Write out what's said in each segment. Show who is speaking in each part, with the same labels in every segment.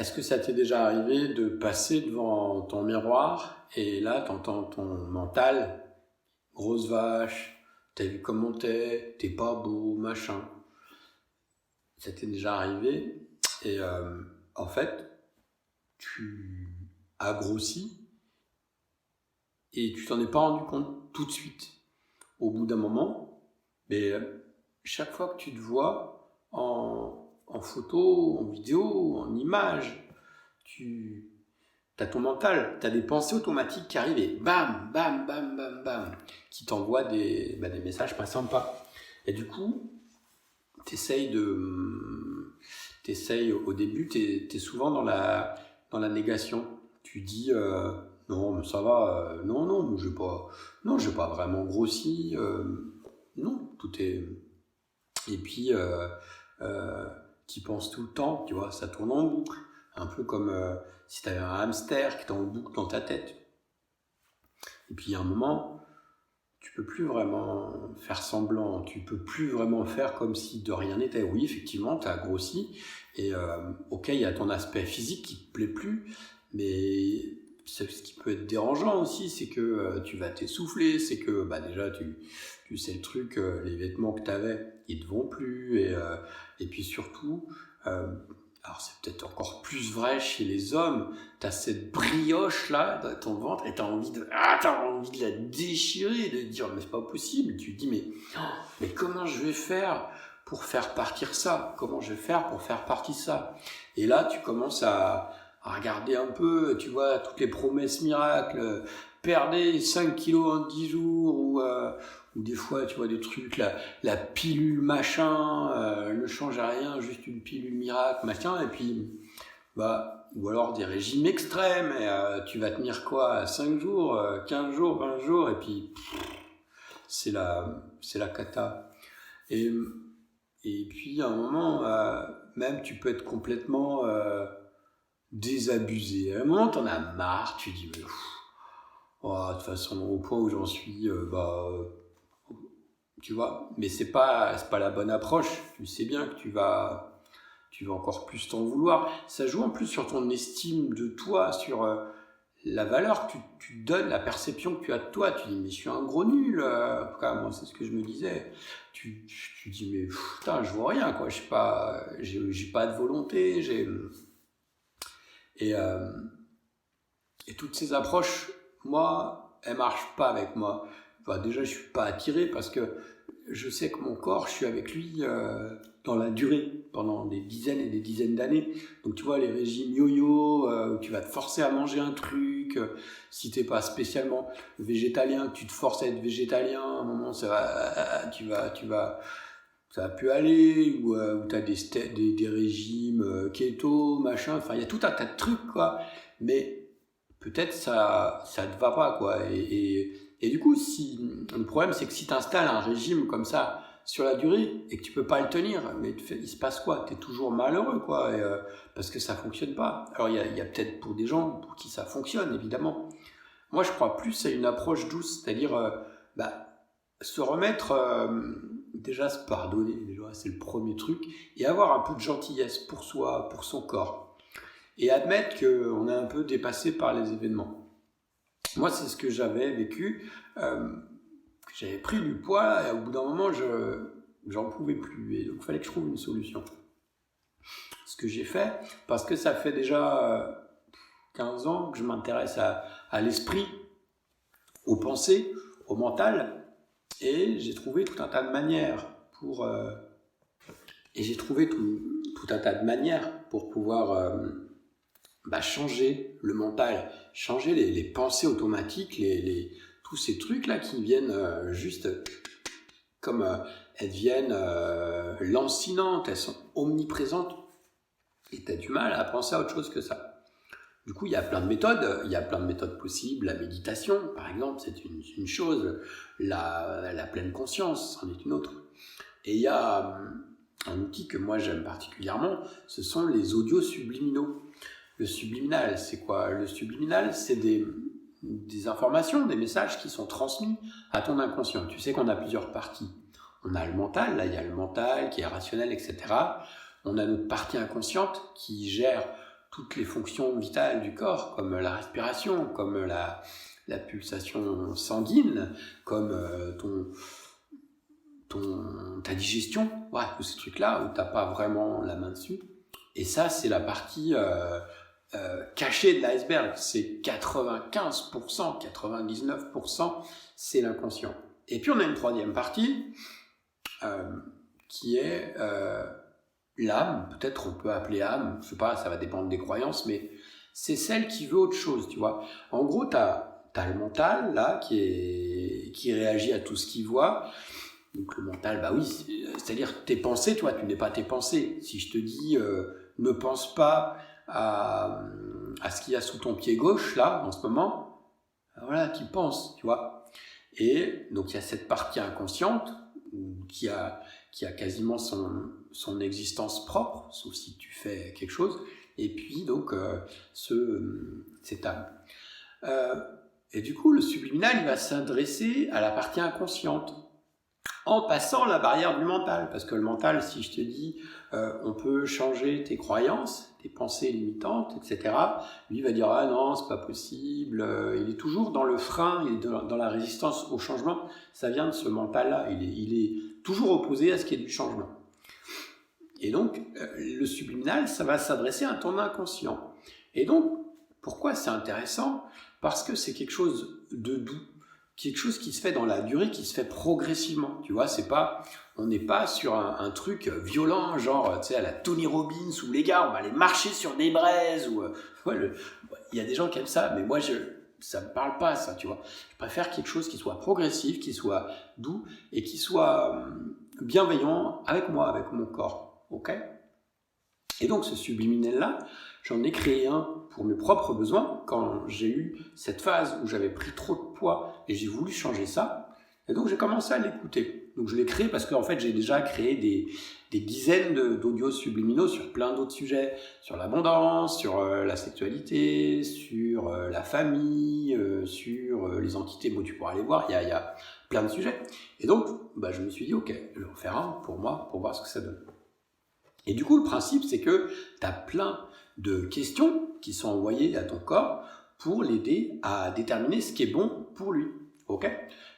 Speaker 1: Est-ce que ça t'est déjà arrivé de passer devant ton miroir et là, t'entends ton mental, grosse vache, t'as vu comment t'es pas beau, machin. Ça t'est déjà arrivé et en fait, tu as grossi et tu t'en es pas rendu compte tout de suite. Au bout d'un moment, mais chaque fois que tu te vois en photo, en vidéo, en image, tu as ton mental, tu as des pensées automatiques qui arrivent et bam, bam, bam, bam, bam, qui t'envoient des messages pas sympas. Et du coup, t'essayes au début, t'es souvent dans la négation. Tu dis non, mais ça va, non, j'ai pas vraiment grossi, non, tout est. Et puis, tu penses tout le temps, tu vois, ça tourne en boucle, un peu comme si tu avais un hamster qui est en boucle dans ta tête. Et puis, il y a un moment, tu peux plus vraiment faire semblant, tu peux plus vraiment faire comme si de rien n'était. Oui, effectivement, tu as grossi, et ok, il y a ton aspect physique qui te plaît plus, mais ce qui peut être dérangeant aussi, c'est que tu vas t'essouffler, c'est que déjà tu sais le truc, les vêtements que tu avais, ils te vont plus, et puis surtout, alors c'est peut-être encore plus vrai chez les hommes, t'as cette brioche là dans ton ventre et t'as envie de la déchirer, de dire mais c'est pas possible. Tu te dis mais comment je vais faire pour faire partir ça? Comment je vais faire pour faire partir ça? Et là tu commences à regarder un peu, tu vois, toutes les promesses miracles, perdez 5 kilos en 10 jours ou des fois tu vois des trucs, la pilule machin, ne change à rien, juste une pilule miracle machin, et puis ou alors des régimes extrêmes, et tu vas tenir quoi, 5 jours, 15 jours, 20 jours, et puis c'est la cata. Et puis à un moment, même tu peux être complètement désabusé. À un moment t'en as marre, tu dis mais de toute façon au point où j'en suis, tu vois, mais c'est pas la bonne approche. Tu sais bien que tu vas encore plus t'en vouloir. Ça joue en plus sur ton estime de toi, sur la valeur que tu donnes, la perception que tu as de toi. Tu dis mais je suis un gros nul. En tout cas, moi c'est ce que je me disais. Tu dis mais putain, je vois rien quoi. J'ai pas de volonté. Et toutes ces approches, moi, elles marchent pas avec moi. Déjà, je suis pas attiré parce que je sais que mon corps, je suis avec lui dans la durée, pendant des dizaines et des dizaines d'années. Donc tu vois, les régimes yo-yo, où tu vas te forcer à manger un truc, si t'es pas spécialement végétalien, que tu te forces à être végétalien, à un moment ça va plus aller, ou t'as des régimes keto, machin, enfin il y a tout un tas de trucs quoi, mais peut-être ça te va pas quoi, et du coup le problème c'est que si tu installes un régime comme ça sur la durée et que tu peux pas le tenir, mais il se passe quoi? T'es toujours malheureux quoi, parce que ça fonctionne pas. Alors il y a peut-être pour des gens pour qui ça fonctionne évidemment. Moi je crois plus à une approche douce, c'est-à-dire se remettre, déjà se pardonner, déjà c'est le premier truc, et avoir un peu de gentillesse pour soi, pour son corps, et admettre qu'on est un peu dépassé par les événements. Moi c'est ce que j'avais vécu, j'avais pris du poids et au bout d'un moment j'en pouvais plus, et donc il fallait que je trouve une solution. Ce que j'ai fait, parce que ça fait déjà 15 ans que je m'intéresse à l'esprit, aux pensées, au mental, et j'ai trouvé tout un tas de manières pour pouvoir changer le mental, changer les pensées automatiques, tous ces trucs là qui viennent juste comme elles viennent lancinantes, elles sont omniprésentes et tu as du mal à penser à autre chose que ça. Du coup, il y a plein de méthodes possibles. La méditation, par exemple, c'est une chose. La pleine conscience, c'en est une autre. Et il y a un outil que moi j'aime particulièrement, ce sont les audios subliminaux. Le subliminal, c'est quoi? Le subliminal, c'est des informations, des messages qui sont transmis à ton inconscient. Tu sais qu'on a plusieurs parties. On a le mental, là il y a le mental qui est rationnel, etc. On a notre partie inconsciente qui gère toutes les fonctions vitales du corps, comme la respiration, comme la pulsation sanguine, comme ta digestion, ouais, tous ces trucs-là où tu n'as pas vraiment la main dessus. Et ça, c'est la partie cachée de l'iceberg. C'est 95%, 99%, c'est l'inconscient. Et puis on a une troisième partie qui est l'âme. Peut-être on peut appeler âme, je sais pas, ça va dépendre des croyances, mais c'est celle qui veut autre chose, tu vois. En gros, t'as le mental, là, qui réagit à tout ce qu'il voit. Donc le mental, bah oui, c'est-à-dire tes pensées, toi, tu n'es pas tes pensées. Si je te dis, ne pense pas à ce qu'il y a sous ton pied gauche, là, en ce moment, voilà, tu penses, tu vois. Et donc il y a cette partie inconsciente qui a quasiment son existence propre, sauf si tu fais quelque chose, et puis donc cette âme. Et du coup, le subliminal, il va s'adresser à la partie inconsciente, en passant la barrière du mental, parce que le mental, si je te dis, on peut changer tes croyances, tes pensées limitantes, etc., lui va dire, ah non, c'est pas possible, il est toujours dans le frein, il est dans la résistance au changement, ça vient de ce mental-là, il est toujours opposé à ce qui est du changement. Et donc, le subliminal, ça va s'adresser à ton inconscient. Et donc, pourquoi c'est intéressant ? Parce que c'est quelque chose de doux, quelque chose qui se fait dans la durée, qui se fait progressivement. Tu vois, on n'est pas sur un truc violent, genre, tu sais, à la Tony Robbins, où les gars, on va aller marcher sur des braises, ou, il y a des gens qui aiment ça, mais moi, ça me parle pas, ça, tu vois. Je préfère quelque chose qui soit progressif, qui soit doux, et qui soit bienveillant avec moi, avec mon corps. Ok ? Et donc ce subliminel-là, j'en ai créé un pour mes propres besoins quand j'ai eu cette phase où j'avais pris trop de poids et j'ai voulu changer ça. Et donc j'ai commencé à l'écouter. Donc je l'ai créé parce qu'en fait j'ai déjà créé des dizaines d'audios subliminaux sur plein d'autres sujets, sur l'abondance, sur la sexualité, sur la famille, sur les entités. Bon, tu pourras aller voir, il y a plein de sujets. Et donc je me suis dit, ok, je vais en faire un pour moi, pour voir ce que ça donne. Et du coup, le principe, c'est que tu as plein de questions qui sont envoyées à ton corps pour l'aider à déterminer ce qui est bon pour lui. Ok ?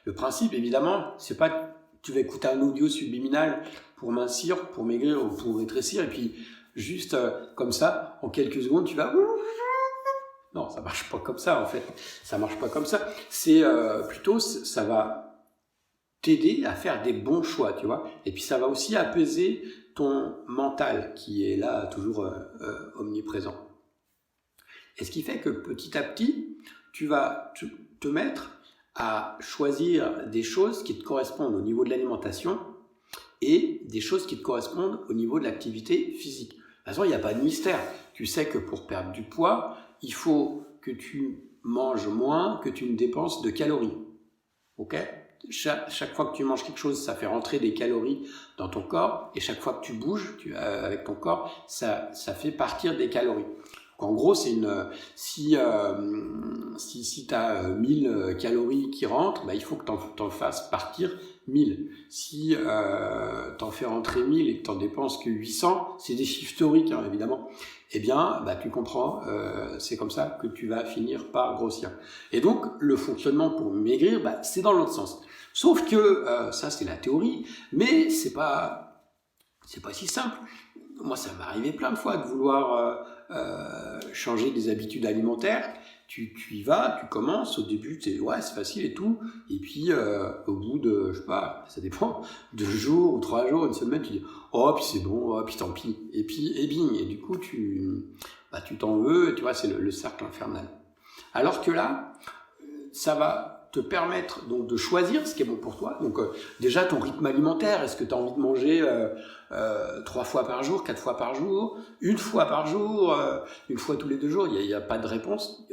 Speaker 1: Le principe, évidemment, c'est pas que tu vas écouter un audio subliminal pour mincir, pour maigrir ou pour rétrécir, et puis juste comme ça, en quelques secondes, tu vas... Non, ça marche pas comme ça, en fait. Ça marche pas comme ça. C'est plutôt, ça va t'aider à faire des bons choix, tu vois. Et puis ça va aussi apaiser ton mental qui est là toujours omniprésent. Et ce qui fait que petit à petit, tu vas te mettre à choisir des choses qui te correspondent au niveau de l'alimentation et des choses qui te correspondent au niveau de l'activité physique. De toute façon, il n'y a pas de mystère. Tu sais que pour perdre du poids, il faut que tu manges moins que tu ne dépenses de calories. Ok ? Chaque fois que tu manges quelque chose, ça fait rentrer des calories dans ton corps, et chaque fois que tu bouges avec ton corps, ça fait partir des calories. Donc, en gros, c'est si tu as 1000 calories qui rentrent, il faut que tu en fasses partir 1000. Si tu en fais rentrer 1000 et que tu n'en dépenses que 800, c'est des chiffres théoriques, hein, évidemment, eh bien, tu comprends, c'est comme ça que tu vas finir par grossir. Et donc, le fonctionnement pour maigrir, c'est dans l'autre sens. Sauf que, ça c'est la théorie, mais c'est pas si simple. Moi, ça m'est arrivé plein de fois de vouloir changer des habitudes alimentaires. Tu y vas, tu commences, au début, c'est facile et tout, et puis au bout de, je sais pas, ça dépend, 2 jours ou 3 jours, une semaine, tu dis, oh, puis c'est bon, oh, puis tant pis, et puis, et bing, et du coup, tu t'en veux, et tu vois, c'est le cercle infernal. Alors que là, ça va te permettre donc de choisir ce qui est bon pour toi. Donc déjà ton rythme alimentaire, est-ce que tu as envie de manger 3 fois par jour, 4 fois par jour, 1 fois par jour, 1 fois tous les 2 jours? Il n'y a pas de réponse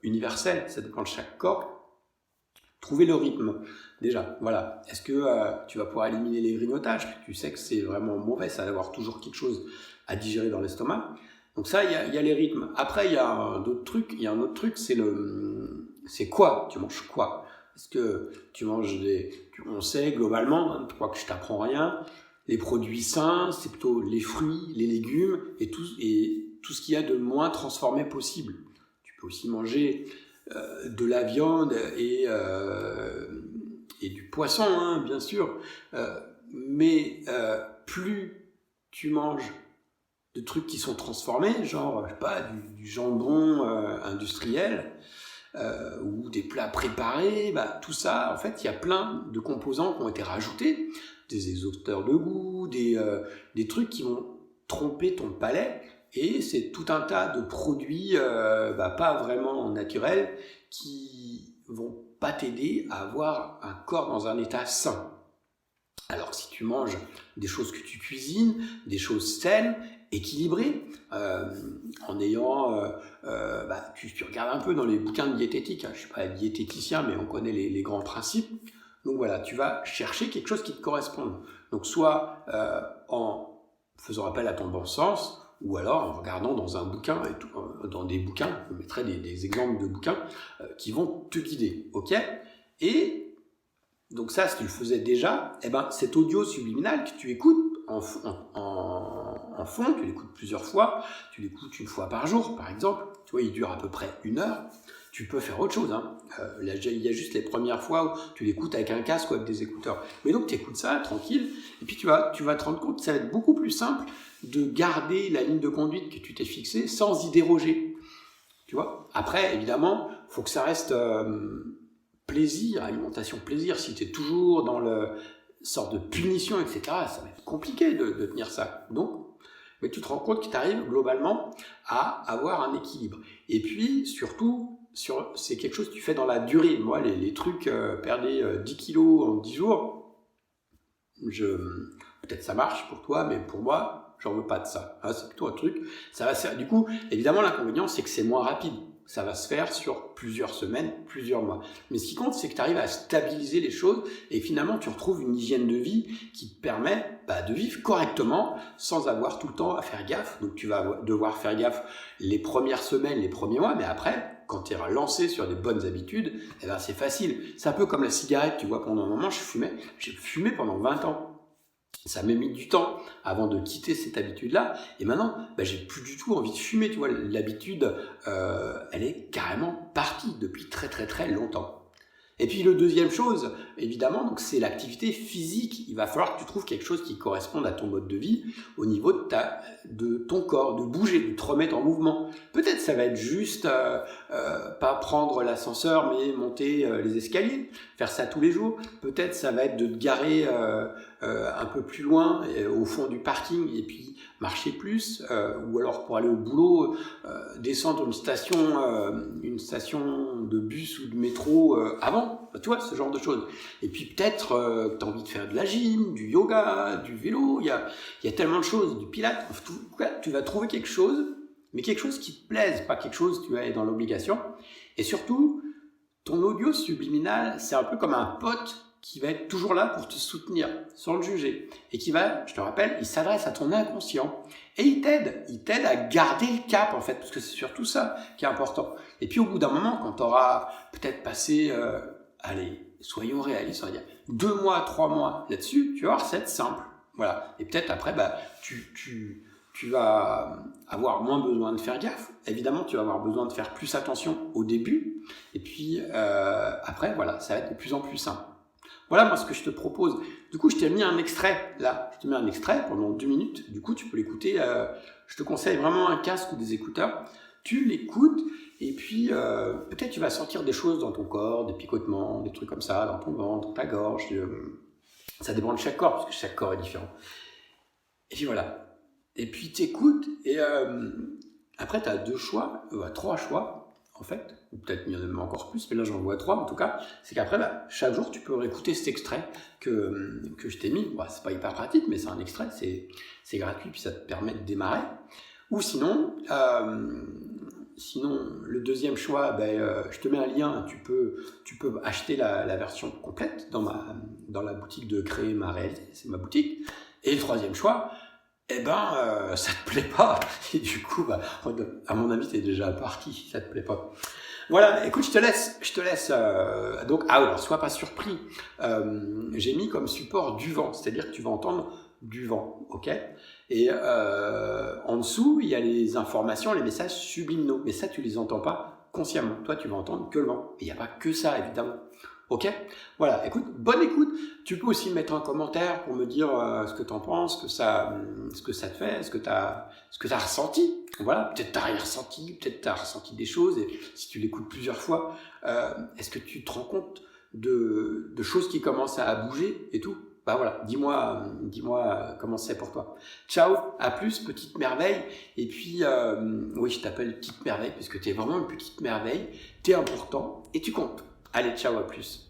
Speaker 1: universelle, ça dépend de chaque corps. Trouver le rythme, déjà, voilà. Est-ce que tu vas pouvoir éliminer les grignotages? Tu sais que c'est vraiment mauvais, ça d'avoir toujours quelque chose à digérer dans l'estomac. Donc ça, il y a les rythmes. Après, il y a un autre truc, c'est quoi? Tu manges quoi? Est-ce que tu manges on sait globalement, je crois que je t'apprends rien, les produits sains, c'est plutôt les fruits, les légumes et tout tout ce qu'il y a de moins transformé possible. Tu peux aussi manger de la viande et du poisson, hein, bien sûr. Mais plus tu manges de trucs qui sont transformés, genre, je sais pas, du jambon industriel, ou des plats préparés, tout ça, en fait, il y a plein de composants qui ont été rajoutés, des exhausteurs de goût, des trucs qui vont tromper ton palais, et c'est tout un tas de produits pas vraiment naturels qui vont pas t'aider à avoir un corps dans un état sain. Alors si tu manges des choses que tu cuisines, des choses saines, équilibrées, en ayant, tu regardes un peu dans les bouquins de diététique, hein, je ne suis pas diététicien, mais on connaît les grands principes. Donc voilà, tu vas chercher quelque chose qui te corresponde. Donc soit en faisant appel à ton bon sens, ou alors en regardant dans un bouquin, dans des bouquins, je mettrai des exemples de bouquins qui vont te guider, ok ? Et donc ça, si tu le faisais déjà, cet audio subliminal que tu écoutes en fond, tu l'écoutes plusieurs fois, tu l'écoutes une fois par jour, par exemple, tu vois, il dure à peu près 1 heure, tu peux faire autre chose, hein. Il y a juste les premières fois où tu l'écoutes avec un casque ou avec des écouteurs. Mais donc tu écoutes ça, tranquille, et puis tu vas te rendre compte que ça va être beaucoup plus simple de garder la ligne de conduite que tu t'es fixée sans y déroger. Tu vois ? Après, évidemment, il faut que ça reste plaisir, alimentation plaisir. Si tu es toujours dans le sorte de punition, etc., ça va être compliqué de tenir ça. Donc, mais tu te rends compte que tu arrives globalement à avoir un équilibre. Et puis, surtout, c'est quelque chose que tu fais dans la durée. Moi, les trucs, perdre 10 kilos en 10 jours, peut-être ça marche pour toi, mais pour moi, j'en veux pas de ça. Hein, c'est plutôt un truc. Ça va se faire. Du coup, évidemment, l'inconvénient, c'est que c'est moins rapide. Ça va se faire sur plusieurs semaines, plusieurs mois. Mais ce qui compte, c'est que tu arrives à stabiliser les choses et finalement, tu retrouves une hygiène de vie qui te permet de vivre correctement sans avoir tout le temps à faire gaffe. Donc, tu vas devoir faire gaffe les premières semaines, les premiers mois, mais après, quand tu es lancé sur des bonnes habitudes, c'est facile. C'est un peu comme la cigarette, tu vois, pendant un moment, j'ai fumé pendant 20 ans. Ça m'a mis du temps avant de quitter cette habitude-là. Et maintenant, j'ai plus du tout envie de fumer. Tu vois, l'habitude, elle est carrément partie depuis très très très longtemps. Et puis, la deuxième chose, évidemment, donc, c'est l'activité physique. Il va falloir que tu trouves quelque chose qui corresponde à ton mode de vie au niveau de ton corps, de bouger, de te remettre en mouvement. Peut-être ça va être juste pas prendre l'ascenseur, mais monter les escaliers, faire ça tous les jours. Peut-être ça va être de te garer un peu plus loin, au fond du parking, et puis marcher plus, ou alors pour aller au boulot, descendre une station de bus ou de métro avant, tu vois, ce genre de choses. Et puis peut-être tu as envie de faire de la gym, du yoga, du vélo, il y a tellement de choses, du pilates. En tout cas, tu vas trouver quelque chose, mais quelque chose qui te plaise, pas quelque chose tu vas être dans l'obligation. Et surtout, ton audio subliminal, c'est un peu comme un pote qui va être toujours là pour te soutenir, sans le juger. Et qui va, je te rappelle, il s'adresse à ton inconscient. Et il t'aide à garder le cap, en fait, parce que c'est surtout ça qui est important. Et puis, au bout d'un moment, quand tu auras peut-être passé, soyons réalistes, on va dire, 2 mois, 3 mois là-dessus, tu vas voir, c'est simple. Voilà. Et peut-être après, tu vas avoir moins besoin de faire gaffe. Évidemment, tu vas avoir besoin de faire plus attention au début. Et puis, après, voilà, ça va être de plus en plus simple. Voilà, moi, ce que je te propose. Du coup, je t'ai mis un extrait, là. Je te mets un extrait pendant 2 minutes. Du coup, tu peux l'écouter. Je te conseille vraiment un casque ou des écouteurs. Tu l'écoutes et puis peut-être tu vas sentir des choses dans ton corps, des picotements, des trucs comme ça, dans ton ventre, dans ta gorge. Ça dépend de chaque corps, parce que chaque corps est différent. Et puis voilà. Et puis tu écoutes et après, tu as 2 choix, 3 choix. En fait, ou peut-être il y en a même encore plus, mais là j'en vois 3 en tout cas, c'est qu'après, chaque jour tu peux réécouter cet extrait que je t'ai mis. C'est pas hyper pratique, mais c'est un extrait, c'est gratuit, puis ça te permet de démarrer. Ou sinon, le deuxième choix, je te mets un lien, tu peux acheter la version complète dans la boutique de Créer ma réalité, c'est ma boutique. Et le troisième choix, ça te plaît pas, et du coup, à mon avis, t'es déjà parti si ça te plaît pas. Voilà, écoute, je te laisse. Donc, alors, sois pas surpris. J'ai mis comme support du vent, c'est-à-dire que tu vas entendre du vent, ok? Et en dessous, il y a les informations, les messages subliminaux. Mais ça, tu les entends pas consciemment. Toi, tu vas entendre que le vent. Et il n'y a pas que ça, évidemment. Ok? Voilà, écoute, bonne écoute. Tu peux aussi mettre un commentaire pour me dire ce que tu en penses, ce que ça te fait, ce que tu as ressenti. Voilà, peut-être tu n'as rien ressenti, peut-être tu as ressenti des choses, et si tu l'écoutes plusieurs fois, est-ce que tu te rends compte de choses qui commencent à bouger et tout? Bah voilà, dis-moi comment c'est pour toi. Ciao, à plus, petite merveille. Et puis, oui, je t'appelle petite merveille parce que tu es vraiment une petite merveille, tu es important et tu comptes. Allez, ciao, à plus.